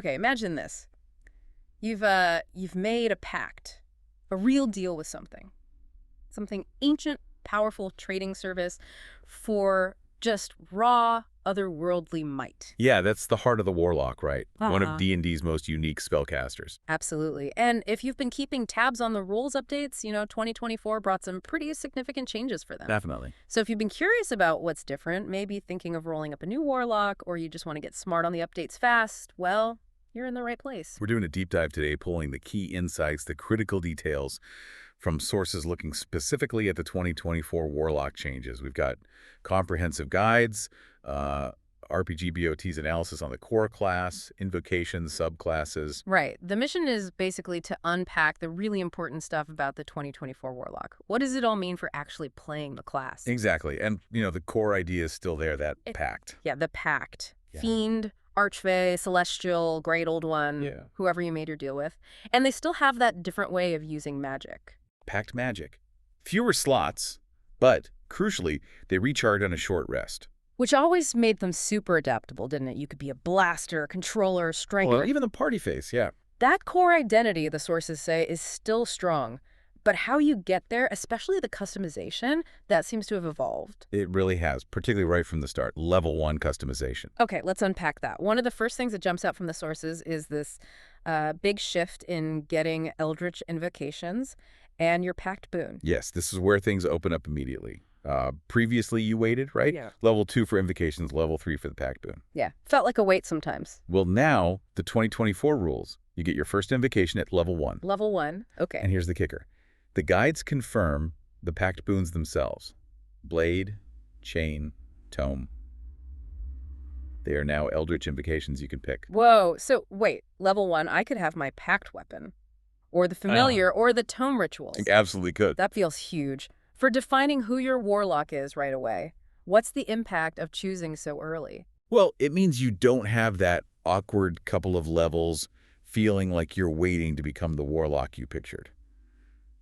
Okay, imagine this. You've made a pact, a real deal with something ancient, powerful trading service for just raw, otherworldly might. Yeah, that's the heart of the Warlock, right? One of Uh-huh. D&D's most unique spellcasters. Absolutely. And if you've been keeping tabs on the rules updates, 2024 brought some pretty significant changes for them. Definitely. So if you've been curious about what's different, maybe thinking of rolling up a new Warlock, or you just want to get smart on the updates fast, well, you're in the right place. We're doing a deep dive today, pulling the key insights, the critical details from sources looking specifically at the 2024 Warlock changes. We've got comprehensive guides, RPG BOT's analysis on the core class, invocation, subclasses. Right. The mission is basically to unpack the really important stuff about the 2024 Warlock. What does it all mean for actually playing the class? Exactly. And, the core idea is still there, that pact. Yeah, the Pact. Yeah. Fiend, Archfey, Celestial, Great Old One, whoever you made your deal with. And they still have that different way of using magic. Pact Magic. Fewer slots, but, crucially, they recharge on a short rest. Which always made them super adaptable, didn't it? You could be a blaster, controller, striker. Well, even the party face, yeah. That core identity, the sources say, is still strong. But how you get there, especially the customization, that seems to have evolved. It really has, particularly right from the start. Level 1 customization. Okay, let's unpack that. One of the first things that jumps out from the sources is this big shift in getting Eldritch invocations and your Pact boon. Yes, this is where things open up immediately. Previously, you waited, right? Yeah. Level 2 for invocations, level 3 for the Pact boon. Yeah, felt like a wait sometimes. Well, now, the 2024 rules, you get your first invocation at level 1. Level 1, okay. And here's the kicker. The guides confirm the Pact boons themselves. Blade, Chain, Tome. They are now Eldritch invocations you can pick. Whoa, so wait, level 1, I could have my Pact weapon, or the familiar, or the tome rituals. Absolutely could. That feels huge. For defining who your Warlock is right away, what's the impact of choosing so early? Well, it means you don't have that awkward couple of levels feeling like you're waiting to become the Warlock you pictured.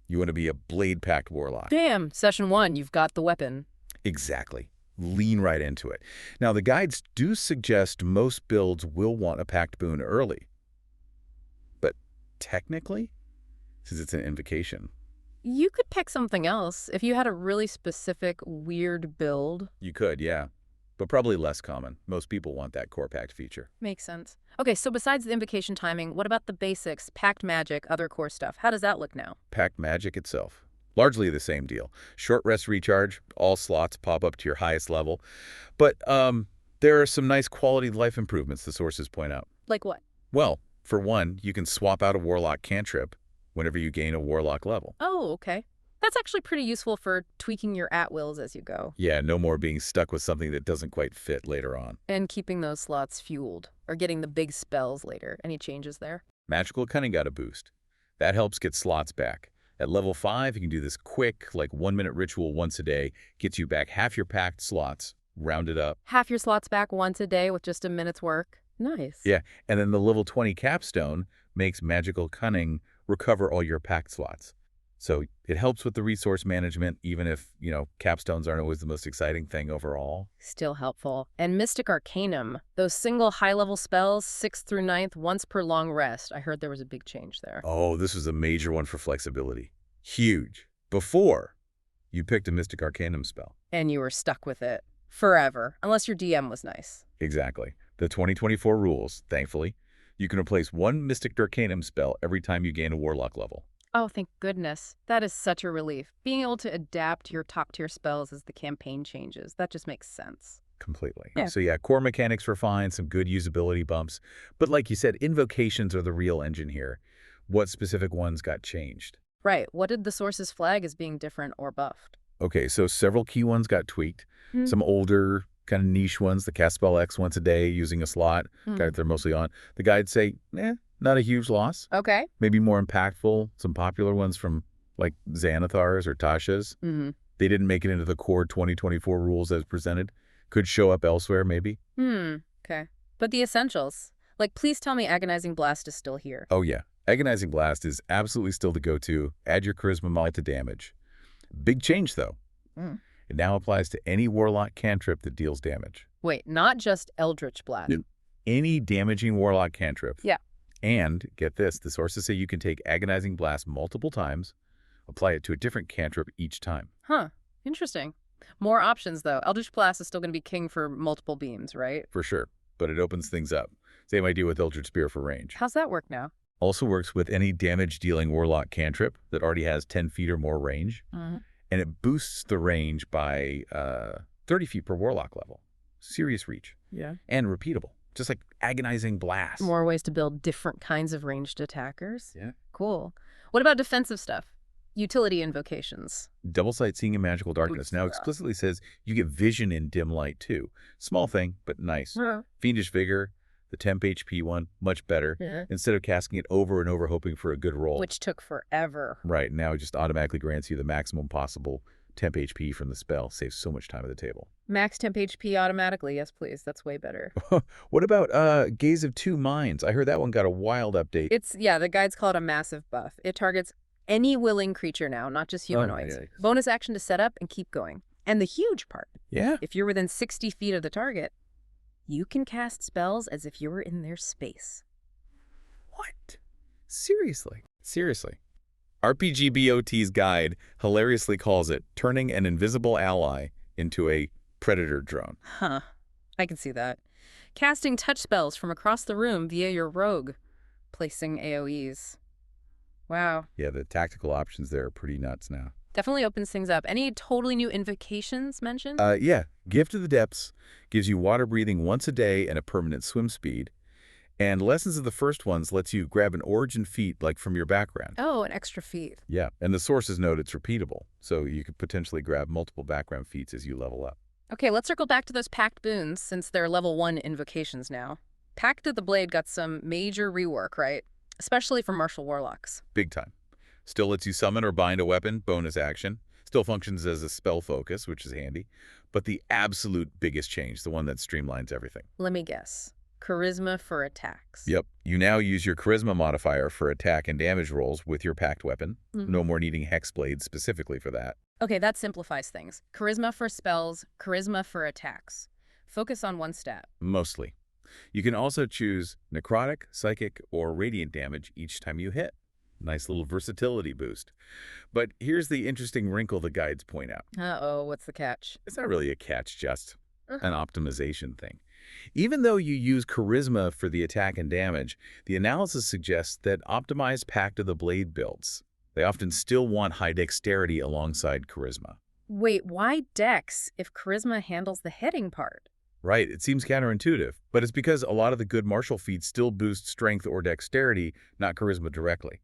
You want to be a Blade Pact Warlock. Damn, session 1, you've got the weapon. Exactly. Lean right into it. Now, the guides do suggest most builds will want a Pact boon early. But technically, since it's an invocation, You could pick something else if you had a really specific, weird build. you could, yeah. But probably less common. Most people want that core Pact feature. Makes sense. Okay, so besides the invocation timing, what about the basics, Pact Magic, other core stuff? How does that look now? Pact Magic itself. Largely the same deal. Short rest recharge, all slots pop up to your highest level. But there are some nice quality of life improvements the sources point out. Like what? Well, for one, you can swap out a Warlock cantrip whenever you gain a Warlock level. Oh, okay. That's actually pretty useful for tweaking your at-wills as you go. Yeah, no more being stuck with something that doesn't quite fit later on. And keeping those slots fueled, or getting the big spells later. Any changes there? Magical Cunning got a boost. That helps get slots back. At level 5, you can do this quick, 1-minute ritual once a day, gets you back half your Pact slots, rounded up. Half your slots back once a day with just a minute's work. Nice. Yeah, and then the level 20 capstone makes Magical Cunning recover all your Pact slots. So it helps with the resource management, even if, capstones aren't always the most exciting thing overall. Still helpful. And Mystic Arcanum, those single high-level spells, 6th through 9th, once per long rest. I heard there was a big change there. Oh, this was a major one for flexibility. Huge. Before, you picked a Mystic Arcanum spell. And you were stuck with it forever, unless your DM was nice. Exactly. The 2024 rules, thankfully, you can replace one Mystic Arcanum spell every time you gain a Warlock level. Oh, thank goodness. That is such a relief. Being able to adapt your top-tier spells as the campaign changes, that just makes sense. Completely. Yeah. So yeah, core mechanics were fine, some good usability bumps. But like you said, invocations are the real engine here. What specific ones got changed? Right. What did the sources flag as being different or buffed? Okay, so several key ones got tweaked. Some older, kind of niche ones, the cast spell X once a day using a slot, that they're mostly on. The guides say, not a huge loss. Okay. Maybe more impactful. Some popular ones from like Xanathar's or Tasha's. They didn't make it into the core 2024 rules as presented. Could show up elsewhere, maybe. Okay. But the essentials. Please tell me Agonizing Blast is still here. Oh, yeah. Agonizing Blast is absolutely still the go-to. Add your charisma mod to damage. Big change, though. It now applies to any Warlock cantrip that deals damage. Wait, not just Eldritch Blast. any damaging Warlock cantrip. Yeah. And, get this, the sources say you can take Agonizing Blast multiple times, apply it to a different cantrip each time. Huh. Interesting. More options, though. Eldritch Blast is still going to be king for multiple beams, right? For sure, but it opens things up. Same idea with Eldritch Spear for range. How's that work now? Also works with any damage-dealing Warlock cantrip that already has 10 feet or more range, and it boosts the range by 30 feet per Warlock level. Serious reach. Yeah. And repeatable, just like Agonizing Blast. More ways to build different kinds of ranged attackers. Yeah. Cool. What about defensive stuff? Utility invocations. Double Sight Seeing in Magical Darkness now explicitly says you get vision in dim light too. Small thing, but nice. Fiendish Vigor, the temp HP one, much better. Instead of casting it over and over hoping for a good roll. Which took forever. Right, now it just automatically grants you the maximum possible temp HP from the spell. Saves so much time at the table. Max temp HP automatically. Yes, please. That's way better. What about Gaze of Two Minds? I heard that one got a wild update. The guides call it a massive buff. It targets any willing creature now, not just humanoids. Oh, yeah. Bonus action to set up and keep going. And the huge part. Yeah. If you're within 60 feet of the target, you can cast spells as if you were in their space. What? Seriously? Seriously. RPG BOT's guide hilariously calls it turning an invisible ally into a predator drone. Huh. I can see that. Casting touch spells from across the room via your rogue. Placing AoEs. Wow. Yeah, the tactical options there are pretty nuts now. Definitely opens things up. Any totally new invocations mentioned? Yeah. Gift of the Depths gives you water breathing once a day and a permanent swim speed. And Lessons of the First Ones lets you grab an origin feat like from your background. Oh, an extra feat. Yeah. And the sources note it's repeatable. So you could potentially grab multiple background feats as you level up. Okay, let's circle back to those Pact boons since they're level 1 invocations now. Pact of the Blade got some major rework, right? Especially for martial warlocks. Big time. Still lets you summon or bind a weapon, bonus action. Still functions as a spell focus, which is handy. But the absolute biggest change, the one that streamlines everything. Let me guess. Charisma for attacks. Yep. You now use your charisma modifier for attack and damage rolls with your pact weapon. No more needing hexblades specifically for that. Okay, that simplifies things. Charisma for spells, charisma for attacks. Focus on one stat. Mostly. You can also choose necrotic, psychic, or radiant damage each time you hit. Nice little versatility boost. But here's the interesting wrinkle the guides point out. Uh-oh, what's the catch? It's not really a catch, just an optimization thing. Even though you use charisma for the attack and damage, the analysis suggests that optimized Pact of the Blade builds, they often still want high dexterity alongside charisma. Wait, why dex if charisma handles the hitting part? Right, it seems counterintuitive, but it's because a lot of the good martial feats still boost strength or dexterity, not charisma directly.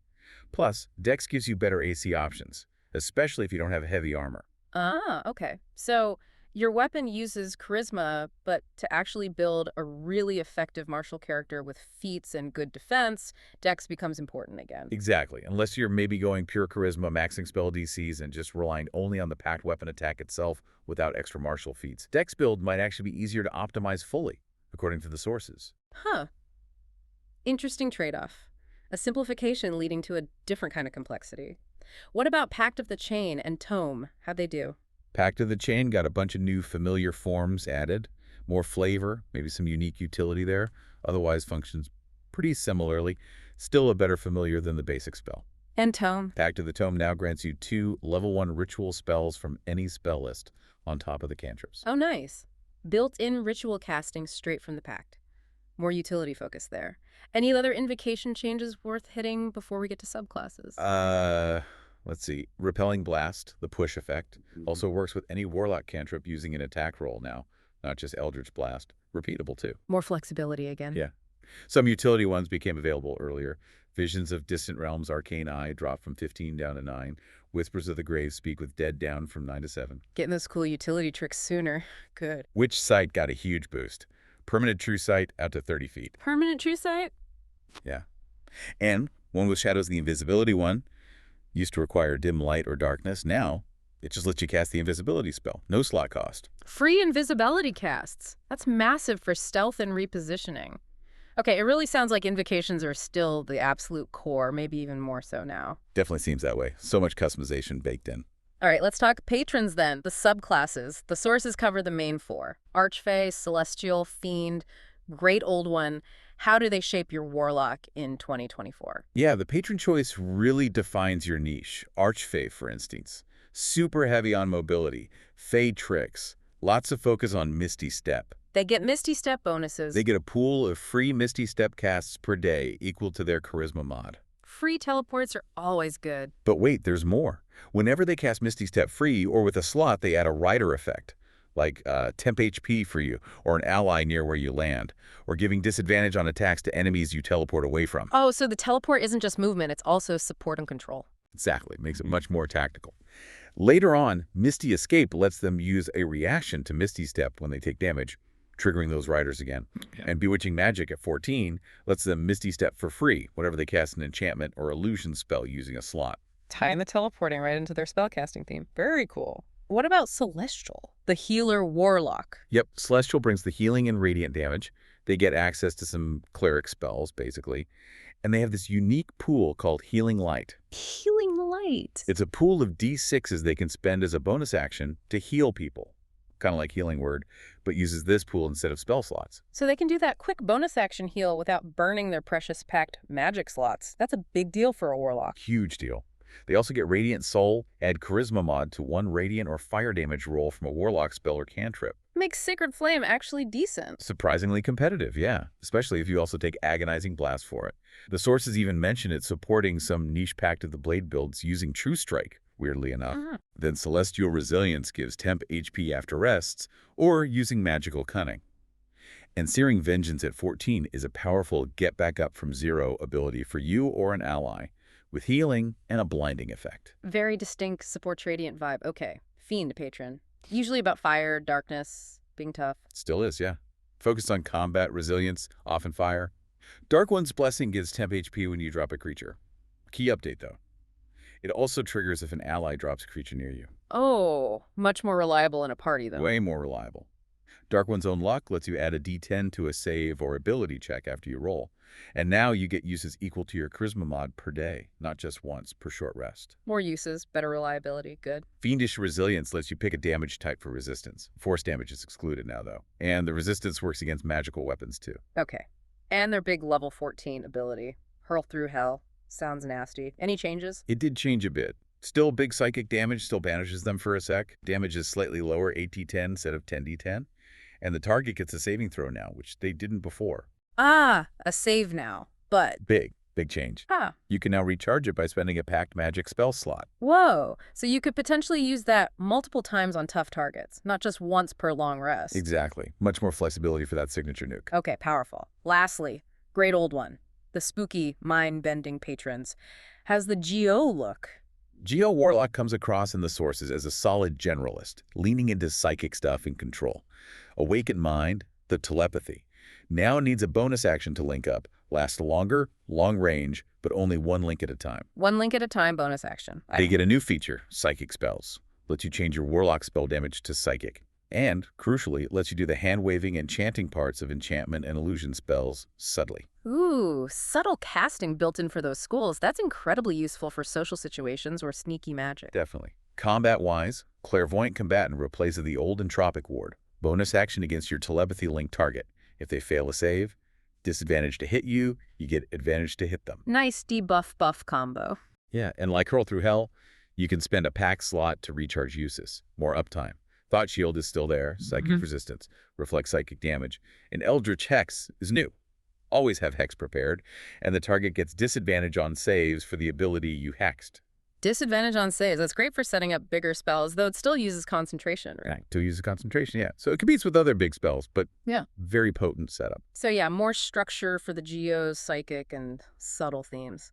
Plus, dex gives you better AC options, especially if you don't have heavy armor. Ah, okay. So your weapon uses charisma, but to actually build a really effective martial character with feats and good defense, dex becomes important again. Exactly, unless you're maybe going pure charisma, maxing spell DCs, and just relying only on the pact weapon attack itself without extra martial feats. Dex build might actually be easier to optimize fully, according to the sources. Huh. Interesting trade-off. A simplification leading to a different kind of complexity. What about Pact of the Chain and Tome? How'd they do? Pact of the Chain got a bunch of new familiar forms added, more flavor, maybe some unique utility there, otherwise functions pretty similarly, still a better familiar than the basic spell. And Tome? Pact of the Tome now grants you 2 level 1 ritual spells from any spell list on top of the cantrips. Oh, nice. Built-in ritual casting straight from the Pact. More utility focus there. Any other invocation changes worth hitting before we get to subclasses? Let's see. Repelling Blast, the push effect, also works with any Warlock cantrip using an attack roll now, not just Eldritch Blast. Repeatable, too. More flexibility again. Yeah. Some utility ones became available earlier. Visions of Distant Realms Arcane Eye dropped from 15 down to 9. Whispers of the Grave Speak with Dead down from 9 to 7. Getting those cool utility tricks sooner. Good. Witch Sight got a huge boost. Permanent True Sight out to 30 feet. Permanent True Sight? Yeah. And One with Shadows, the Invisibility one, used to require dim light or darkness. Now, it just lets you cast the invisibility spell. No slot cost. Free invisibility casts. That's massive for stealth and repositioning. Okay, it really sounds like invocations are still the absolute core, maybe even more so now. Definitely seems that way. So much customization baked in. All right, let's talk patrons then. The subclasses. The sources cover the main 4. Archfey, Celestial, Fiend. Great old one. How do they shape your Warlock in 2024? Yeah, the patron choice really defines your niche. Archfey, for instance. Super heavy on mobility, Fey tricks, lots of focus on Misty Step. They get Misty Step They bonuses. get a pool of free Misty Step casts per day equal to their Charisma mod. Free teleports are always good. But wait, there's more. Whenever they cast Misty Step free or with a slot, they add a rider effect, like temp HP for you or an ally near where you land, or giving disadvantage on attacks to enemies you teleport away from. Oh, so the teleport isn't just movement, it's also support and control. Exactly. Makes it much more tactical. Later on, Misty Escape lets them use a reaction to Misty Step when they take damage, triggering those riders again. Yeah. And Bewitching Magic at 14 lets them Misty Step for free whenever they cast an enchantment or illusion spell using a slot. Tying the teleporting right into their spellcasting theme. Very cool. What about Celestial, the healer Warlock? Yep, Celestial brings the healing and radiant damage. They get access to some cleric spells, basically. And they have this unique pool called Healing Light. Healing Light. It's a pool of D6s they can spend as a bonus action to heal people. Kind of like Healing Word, but uses this pool instead of spell slots. So they can do that quick bonus action heal without burning their precious Pact Magic slots. That's a big deal for a Warlock. Huge deal. They also get Radiant Soul, add Charisma mod to 1 Radiant or Fire damage roll from a Warlock spell or cantrip. Makes Sacred Flame actually decent. Surprisingly competitive, yeah, especially if you also take Agonizing Blast for it. The sources even mention it supporting some niche Pact of the Blade builds using True Strike, weirdly enough. Then Celestial Resilience gives temp HP after rests, or using Magical Cunning. And Searing Vengeance at 14 is a powerful get back up from zero ability for you or an ally, with healing and a blinding effect. Very distinct supports Radiant vibe. Okay. Fiend patron. Usually about fire, darkness, being tough. Still is, yeah. Focused on combat, resilience, often fire. Dark One's Blessing gives temp HP when you drop a creature. Key update, though. It also triggers if an ally drops a creature near you. Oh, much more reliable in a party, though. Way more reliable. Dark One's Own Luck lets you add a D10 to a save or ability check after you roll. And now you get uses equal to your Charisma mod per day, not just once per short rest. More uses, better reliability, good. Fiendish Resilience lets you pick a damage type for resistance. Force damage is excluded now, though. And the resistance works against magical weapons, too. Okay. And their big level 14 ability. Hurl through hell. Sounds nasty. Any changes? It did change a bit. Still big psychic damage, still banishes them for a sec. Damage is slightly lower, 8d10 instead of 10d10. And the target gets a saving throw now, which they didn't before. Ah, a save now. But, Big change. huh. You can now recharge it by spending a Pact Magic spell slot. Whoa. So you could potentially use that multiple times on tough targets, not just once per long rest. Exactly. Much more flexibility for that signature nuke. Okay, powerful. Lastly, great old one. The spooky, mind-bending patrons. Has the GO look. Geo Warlock comes across in the sources as a solid generalist, leaning into psychic stuff and control. Awakened Mind, the telepathy, now needs a bonus action to link up. Lasts longer, long range, but only 1 link at a time. 1 link at a time bonus action. They get a new feature, Psychic Spells. Lets you change your Warlock spell damage to Psychic. And, crucially, it lets you do the hand-waving and chanting parts of enchantment and illusion spells subtly. Ooh, subtle casting built in for those schools. That's incredibly useful for social situations or sneaky magic. Definitely. Combat-wise, Clairvoyant Combatant replaces the old Entropic Ward. Bonus action against your telepathy-linked target. If they fail a save, disadvantage to hit you, you get advantage to hit them. Nice debuff-buff combo. Yeah, and like Hurl Through Hell, you can spend a pack slot to recharge uses. More uptime. Thought Shield is still there, Psychic Resistance, reflects psychic damage. And Eldritch Hex is new. Always have Hex prepared, and the target gets disadvantage on saves for the ability you hexed. Disadvantage on saves. That's great for setting up bigger spells, though it still uses concentration, right? To use concentration, yeah. So it competes with other big spells, but Yeah. very potent setup. So yeah, more structure for the geos, psychic, and subtle themes.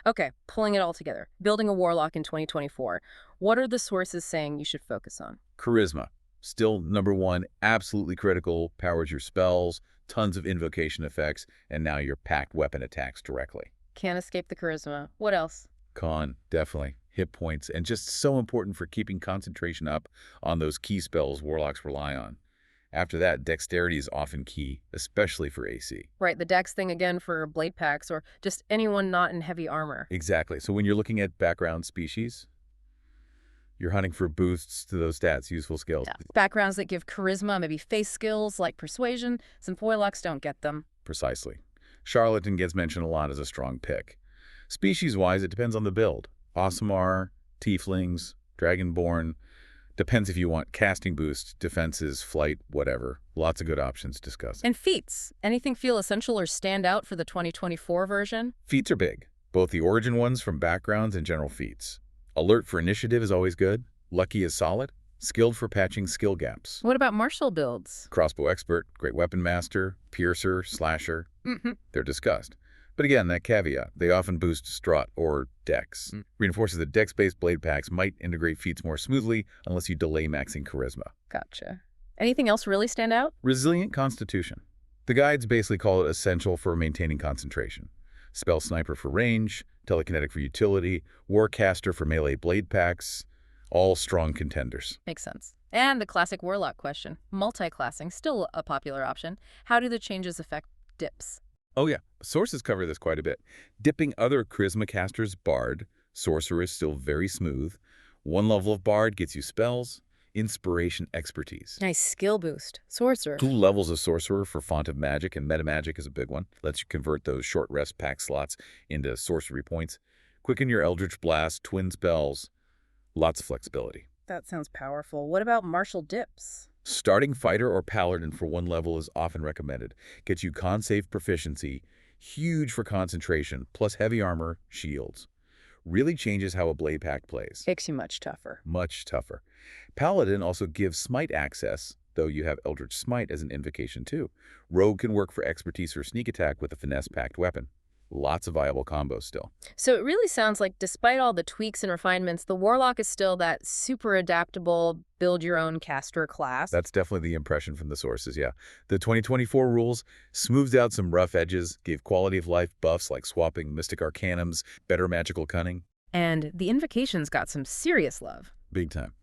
Okay, pulling it all together. Building a Warlock in 2024. What are the sources saying you should focus on? Charisma, still number 1, absolutely critical, powers your spells, tons of invocation effects, and now your packed weapon attacks directly. Can't escape the charisma. What else? Con, definitely. Hit points, and just so important for keeping concentration up on those key spells Warlocks rely on. After that, dexterity is often key, especially for AC. Right, the dex thing again for blade packs or just anyone not in heavy armor. Exactly. So when you're looking at background species, You're hunting for boosts to those stats, useful skills. Yeah. Backgrounds that give charisma, maybe face skills like persuasion. Some Warlocks don't get them. Precisely. Charlatan gets mentioned a lot as a strong pick. Species-wise, it depends on the build. Aasimar, Tieflings, Dragonborn. Depends if you want casting boost, defenses, flight, whatever. Lots of good options discussed. And feats. Anything feel essential or stand out for the 2024 version? Feats are big. Both the origin ones from backgrounds and general feats. Alert for initiative is always good. Lucky is solid. Skilled for patching skill gaps. What about martial builds? Crossbow expert, great weapon master, piercer, slasher. They're discussed. But again, that caveat, they often boost strut or dex. Reinforces that dex-based blade packs might integrate feats more smoothly unless you delay maxing charisma. Gotcha. Anything else really stand out? Resilient constitution. The guides basically call it essential for maintaining concentration. Spell sniper for range, telekinetic for utility, warcaster for melee blade packs, all strong contenders. Makes sense. And the classic Warlock question. Multi-classing, still a popular option. How do the changes affect dips? Oh yeah, sources cover this quite a bit. Dipping other charisma casters, bard, sorcerer is still very smooth. One level of bard gets you spells, inspiration, expertise. Nice skill boost. Sorcerer. 2 levels of sorcerer for font of magic, and meta magic is a big one. Lets you convert those short rest pack slots into sorcery points. Quicken your Eldritch Blast, twin spells. Lots of flexibility. That sounds powerful. What about martial dips? Starting fighter or paladin for 1 level is often recommended. Gets you con save proficiency, huge for concentration, plus heavy armor, shields. Really changes how a blade pack plays. Makes you much tougher. Much tougher. Paladin also gives smite access, though you have Eldritch Smite as an invocation too. Rogue can work for expertise or sneak attack with a finesse packed weapon. Lots of viable combos still. So it really sounds like despite all the tweaks and refinements, the Warlock is still that super adaptable, build-your-own caster class. That's definitely the impression from the sources, yeah. The 2024 rules smoothed out some rough edges, gave quality of life buffs like swapping Mystic Arcanums, better magical cunning. And the Invocation's got some serious love. Big time.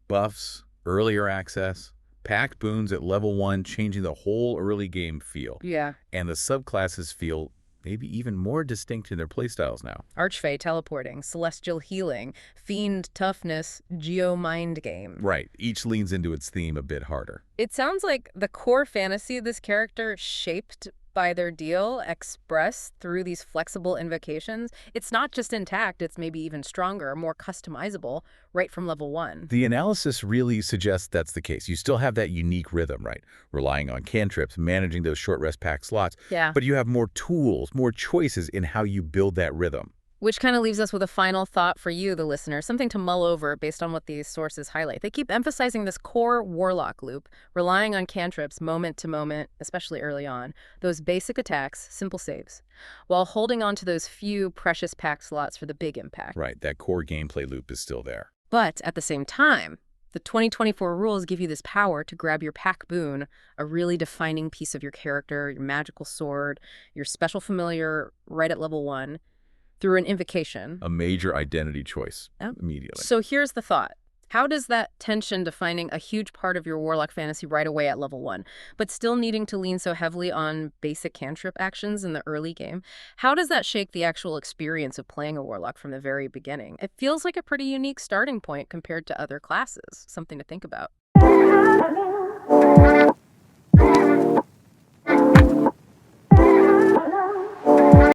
Buffs, earlier access, packed boons at level 1, changing the whole early game feel. Yeah. And the subclasses feel maybe even more distinct in their playstyles now. Archfey teleporting, celestial healing, fiend toughness, geo mind game. Right. Each leans into its theme a bit harder. It sounds like the core fantasy of this character shaped by their deal expressed through these flexible invocations. It's not just intact, it's maybe even stronger, more customizable, right from level 1. The analysis really suggests that's the case. You still have that unique rhythm, right? Relying on cantrips, managing those short rest pack slots. Yeah. But you have more tools, more choices in how you build that rhythm. Which kind of leaves us with a final thought for you, the listener, something to mull over based on what these sources highlight. They keep emphasizing this core Warlock loop, relying on cantrips moment to moment, especially early on, those basic attacks, simple saves, while holding on to those few precious pack slots for the big impact. Right, that core gameplay loop is still there. But at the same time, the 2024 rules give you this power to grab your pack boon, a really defining piece of your character, your magical sword, your special familiar right at level 1, through an invocation. A major identity choice immediately. So here's the thought. How does that tension defining a huge part of your Warlock fantasy right away at level 1, but still needing to lean so heavily on basic cantrip actions in the early game, how does that shake the actual experience of playing a Warlock from the very beginning? It feels like a pretty unique starting point compared to other classes. Something to think about.